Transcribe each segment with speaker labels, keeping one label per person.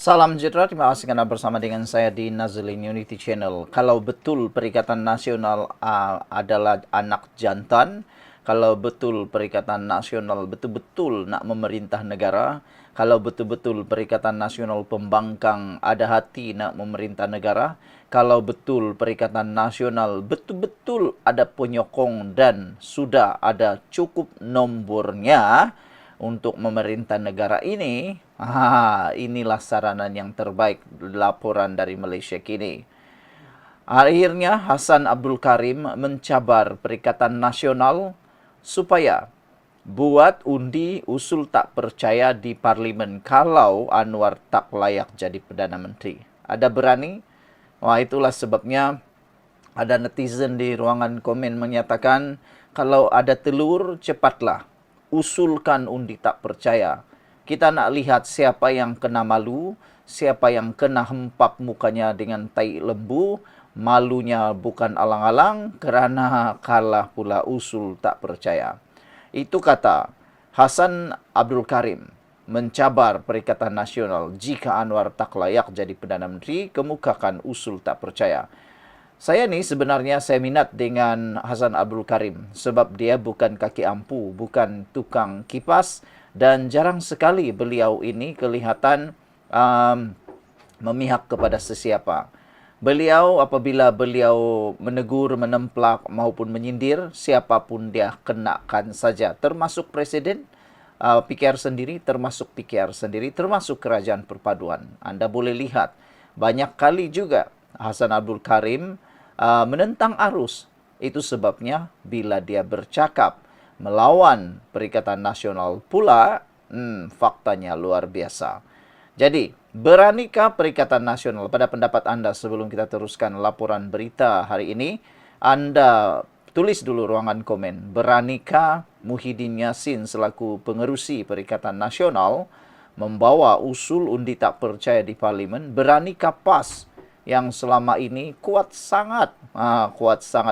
Speaker 1: Salam sejahtera, terima kasih karena bersama dengan saya di Nazlin Unity Channel. Kalau betul Perikatan Nasional adalah anak jantan, kalau betul Perikatan Nasional betul-betul nak memerintah negara, kalau betul-betul Perikatan Nasional pembangkang ada hati nak memerintah negara, kalau betul Perikatan Nasional betul-betul ada penyokong dan sudah ada cukup nombornya untuk memerintah negara ini, inilah saranan yang terbaik laporan dari Malaysia kini. Akhirnya Hasan Abdul Karim mencabar Perikatan Nasional supaya buat undi usul tak percaya di Parlimen kalau Anwar tak layak jadi Perdana Menteri. Ada berani? Wah, itulah sebabnya ada netizen di ruangan komen menyatakan, kalau ada telur, cepatlah usulkan undi tak percaya. Kita nak lihat siapa yang kena malu, siapa yang kena hempap mukanya dengan tai lembu. Malunya bukan alang-alang kerana kalah pula usul tak percaya. Itu kata Hasan Abdul Karim mencabar Perikatan Nasional. Jika Anwar tak layak jadi Perdana Menteri, kemukakan usul tak percaya. Saya ni sebenarnya saya minat dengan Hasan Abdul Karim sebab dia bukan kaki ampu, bukan tukang kipas, dan jarang sekali beliau ini kelihatan memihak kepada sesiapa. Beliau apabila beliau menegur, menemplak maupun menyindir, siapapun dia kenakan saja, termasuk presiden, PKR sendiri, termasuk PKR sendiri, termasuk kerajaan perpaduan. Anda boleh lihat banyak kali juga Hasan Abdul Karim menentang arus. Itu sebabnya bila dia bercakap melawan Perikatan Nasional pula, faktanya luar biasa. Jadi, beranikah Perikatan Nasional? Pada pendapat anda sebelum kita teruskan laporan berita hari ini, anda tulis dulu ruangan komen. Beranikah Muhyiddin Yassin selaku pengerusi Perikatan Nasional membawa usul undi tak percaya di Parlimen? Beranikah PAS yang selama ini kuat sangat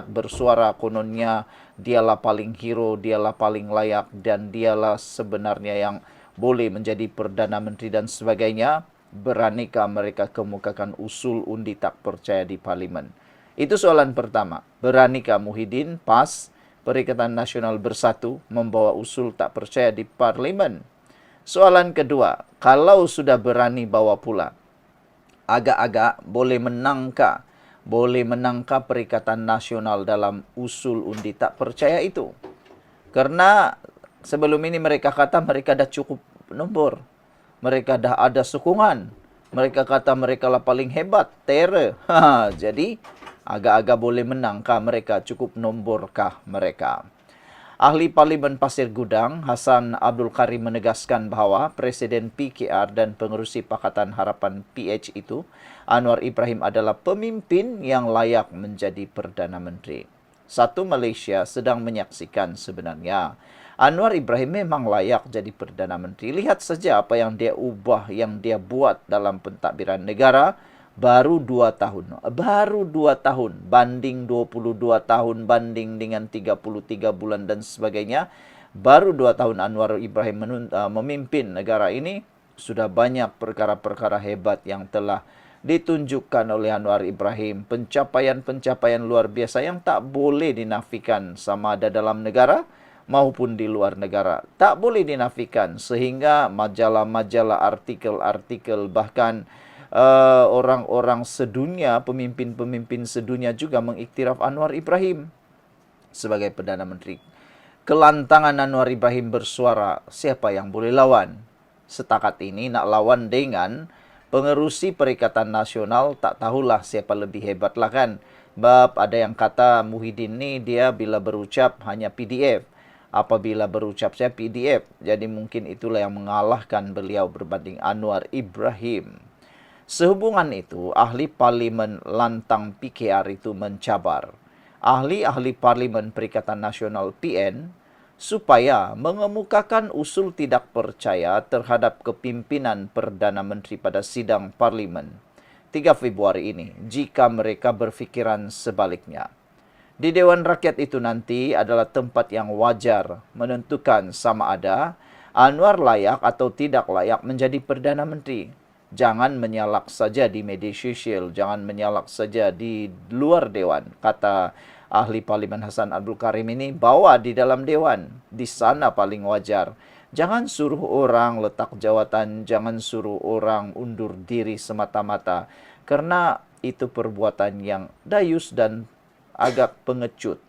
Speaker 1: bersuara kononnya dialah paling hero, dialah paling layak, dan dialah sebenarnya yang boleh menjadi Perdana Menteri dan sebagainya, beranikah mereka kemukakan usul undi tak percaya di Parlimen? Itu soalan pertama. Beranikah Muhyiddin, PAS, Perikatan Nasional Bersatu membawa usul tak percaya di Parlimen? Soalan kedua, kalau sudah berani bawa pula, agak-agak boleh menangkah Perikatan Nasional dalam usul undi tak percaya itu. Karena sebelum ini mereka kata mereka dah cukup nombor. Mereka dah ada sokongan. Mereka kata mereka lah paling hebat, terror. Jadi agak-agak boleh menangkah mereka, cukup nomborkah mereka? Ahli Parlimen Pasir Gudang, Hasan Abdul Karim menegaskan bahawa Presiden PKR dan pengerusi Pakatan Harapan PH itu, Anwar Ibrahim adalah pemimpin yang layak menjadi Perdana Menteri. Satu Malaysia sedang menyaksikan sebenarnya Anwar Ibrahim memang layak jadi Perdana Menteri. Lihat saja apa yang dia ubah, yang dia buat dalam pentadbiran negara. Baru 2 tahun. Baru 2 tahun. Banding 22 tahun, banding dengan 33 bulan dan sebagainya. Baru 2 tahun Anwar Ibrahim memimpin negara ini. Sudah banyak perkara-perkara hebat yang telah ditunjukkan oleh Anwar Ibrahim. Pencapaian-pencapaian luar biasa yang tak boleh dinafikan sama ada dalam negara maupun di luar negara. Tak boleh dinafikan sehingga majalah-majalah, artikel-artikel, bahkan orang-orang sedunia, pemimpin-pemimpin sedunia juga mengiktiraf Anwar Ibrahim sebagai Perdana Menteri. Kelantangan Anwar Ibrahim bersuara, siapa yang boleh lawan? Setakat ini nak lawan dengan pengerusi Perikatan Nasional, tak tahulah siapa lebih hebat lah kan. Bab ada yang kata Muhyiddin ni dia bila berucap hanya PDF. Apabila berucap saya PDF. Jadi mungkin itulah yang mengalahkan beliau berbanding Anwar Ibrahim. Sehubungan itu, ahli Parlimen lantang PKR itu mencabar ahli-ahli Parlimen Perikatan Nasional PN supaya mengemukakan usul tidak percaya terhadap kepimpinan Perdana Menteri pada sidang Parlimen 3 Februari ini jika mereka berfikiran sebaliknya. Di Dewan Rakyat itu nanti adalah tempat yang wajar menentukan sama ada Anwar layak atau tidak layak menjadi Perdana Menteri. Jangan menyalak saja di media sosial, jangan menyalak saja di luar dewan. Kata ahli parlimen Hasan Abdul Karim ini, bawa di dalam dewan, di sana paling wajar. Jangan suruh orang letak jawatan, jangan suruh orang undur diri semata-mata, karena itu perbuatan yang dayus dan agak pengecut.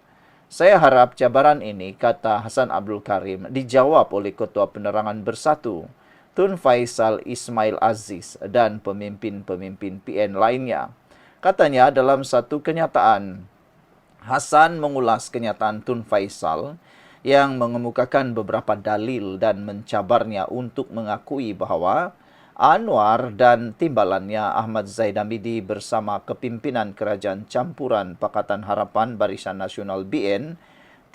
Speaker 1: Saya harap cabaran ini, kata Hasan Abdul Karim, dijawab oleh Ketua Penerangan Bersatu, Tun Faisal Ismail Aziz, dan pemimpin-pemimpin PN lainnya. Katanya dalam satu kenyataan, Hasan mengulas kenyataan Tun Faisal yang mengemukakan beberapa dalil dan mencabarnya untuk mengakui bahwa Anwar dan timbalannya Ahmad Zaid Hamidi bersama kepimpinan kerajaan campuran Pakatan Harapan Barisan Nasional BN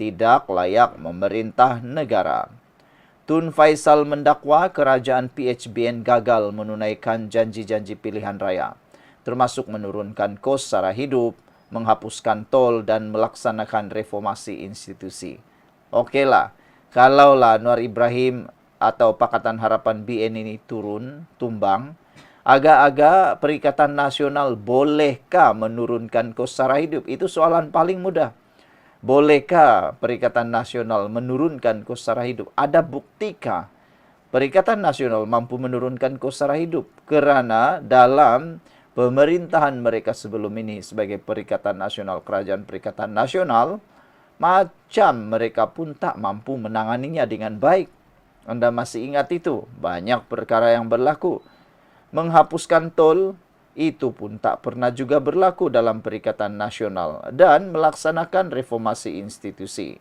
Speaker 1: tidak layak memerintah negara. Tun Faisal mendakwa kerajaan PHBN gagal menunaikan janji-janji pilihan raya, termasuk menurunkan kos sara hidup, menghapuskan tol dan melaksanakan reformasi institusi. Okeylah, kalaulah Anwar Ibrahim atau Pakatan Harapan BN ini tumbang, agak-agak Perikatan Nasional bolehkah menurunkan kos sara hidup? Itu soalan paling mudah. Bolehkah Perikatan Nasional menurunkan kos sara hidup? Ada buktikah Perikatan Nasional mampu menurunkan kos sara hidup? Kerana dalam pemerintahan mereka sebelum ini sebagai Perikatan Nasional, Kerajaan Perikatan Nasional, macam mereka pun tak mampu menanganinya dengan baik. Anda masih ingat itu? Banyak perkara yang berlaku. Menghapuskan tol, itu pun tak pernah juga berlaku dalam Perikatan Nasional, dan melaksanakan reformasi institusi.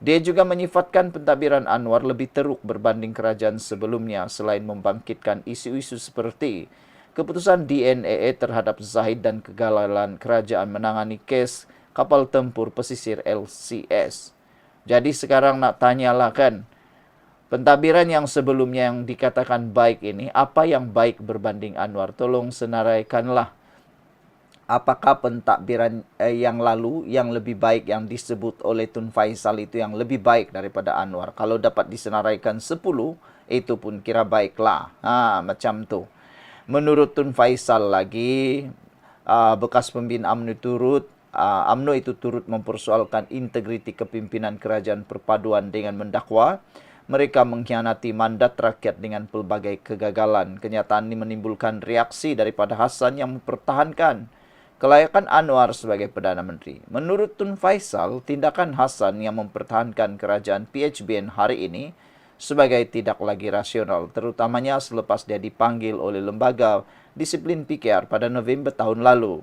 Speaker 1: Dia juga menyifatkan pentadbiran Anwar lebih teruk berbanding kerajaan sebelumnya selain membangkitkan isu-isu seperti keputusan DNAA terhadap Zahid dan kegagalan kerajaan menangani kes kapal tempur pesisir LCS. Jadi sekarang nak tanyalah kan, pentadbiran yang sebelumnya yang dikatakan baik ini, apa yang baik berbanding Anwar? Tolong senaraikanlah. Apakah pentadbiran yang lalu, yang lebih baik yang disebut oleh Tun Faisal itu yang lebih baik daripada Anwar? Kalau dapat disenaraikan 10, itu pun kira baiklah. Macam tu. Menurut Tun Faisal lagi, bekas pembina UMNO itu turut mempersoalkan integriti kepimpinan kerajaan perpaduan dengan mendakwa mereka mengkhianati mandat rakyat dengan pelbagai kegagalan. Kenyataan ini menimbulkan reaksi daripada Hasan yang mempertahankan kelayakan Anwar sebagai Perdana Menteri. Menurut Tun Faisal, tindakan Hasan yang mempertahankan kerajaan PHBN hari ini sebagai tidak lagi rasional, terutamanya selepas dia dipanggil oleh lembaga disiplin PKR pada November tahun lalu.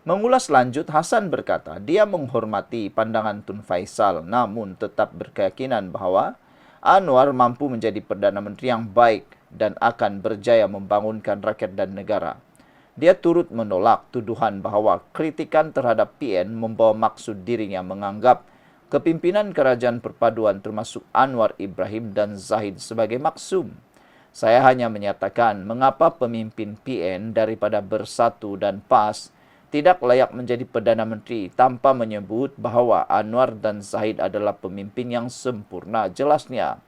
Speaker 1: Mengulas lanjut, Hasan berkata dia menghormati pandangan Tun Faisal namun tetap berkeyakinan bahawa Anwar mampu menjadi Perdana Menteri yang baik dan akan berjaya membangunkan rakyat dan negara. Dia turut menolak tuduhan bahawa kritikan terhadap PN membawa maksud dirinya menganggap kepimpinan kerajaan perpaduan termasuk Anwar Ibrahim dan Zahid sebagai maksum. Saya hanya menyatakan mengapa pemimpin PN daripada Bersatu dan PAS tidak layak menjadi Perdana Menteri tanpa menyebut bahawa Anwar dan Zahid adalah pemimpin yang sempurna. Jelasnya,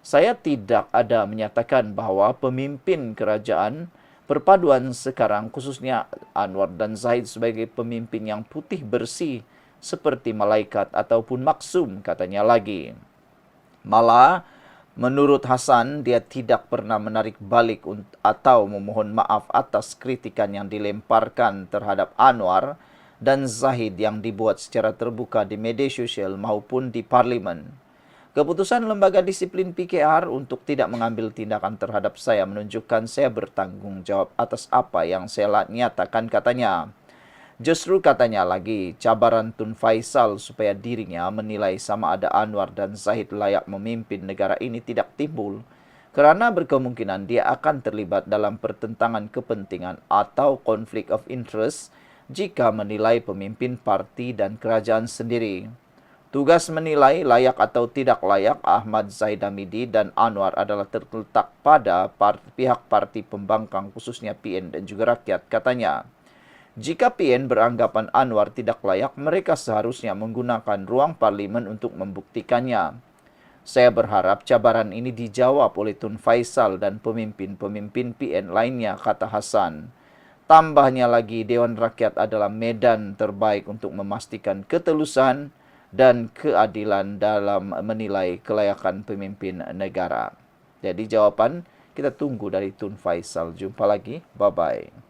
Speaker 1: saya tidak ada menyatakan bahawa pemimpin kerajaan perpaduan sekarang, khususnya Anwar dan Zahid sebagai pemimpin yang putih bersih seperti malaikat ataupun maksum, katanya lagi. Malah, menurut Hasan, dia tidak pernah menarik balik atau memohon maaf atas kritikan yang dilemparkan terhadap Anwar dan Zahid yang dibuat secara terbuka di media sosial maupun di parlimen. Keputusan Lembaga Disiplin PKR untuk tidak mengambil tindakan terhadap saya menunjukkan saya bertanggungjawab atas apa yang saya nyatakan, katanya. Justru katanya lagi, cabaran Tun Faisal supaya dirinya menilai sama ada Anwar dan Zahid layak memimpin negara ini tidak timbul, kerana berkemungkinan dia akan terlibat dalam pertentangan kepentingan atau konflik of interest jika menilai pemimpin parti dan kerajaan sendiri. Tugas menilai layak atau tidak layak Ahmad Zaid Hamidi dan Anwar adalah terletak pada pihak parti pembangkang khususnya PN dan juga rakyat, katanya. Jika PN beranggapan Anwar tidak layak, mereka seharusnya menggunakan ruang parlimen untuk membuktikannya. Saya berharap cabaran ini dijawab oleh Tun Faisal dan pemimpin-pemimpin PN lainnya, kata Hasan. Tambahnya lagi, Dewan Rakyat adalah medan terbaik untuk memastikan ketelusan dan keadilan dalam menilai kelayakan pemimpin negara. Jadi jawaban kita tunggu dari Tun Faisal. Jumpa lagi. Bye-bye.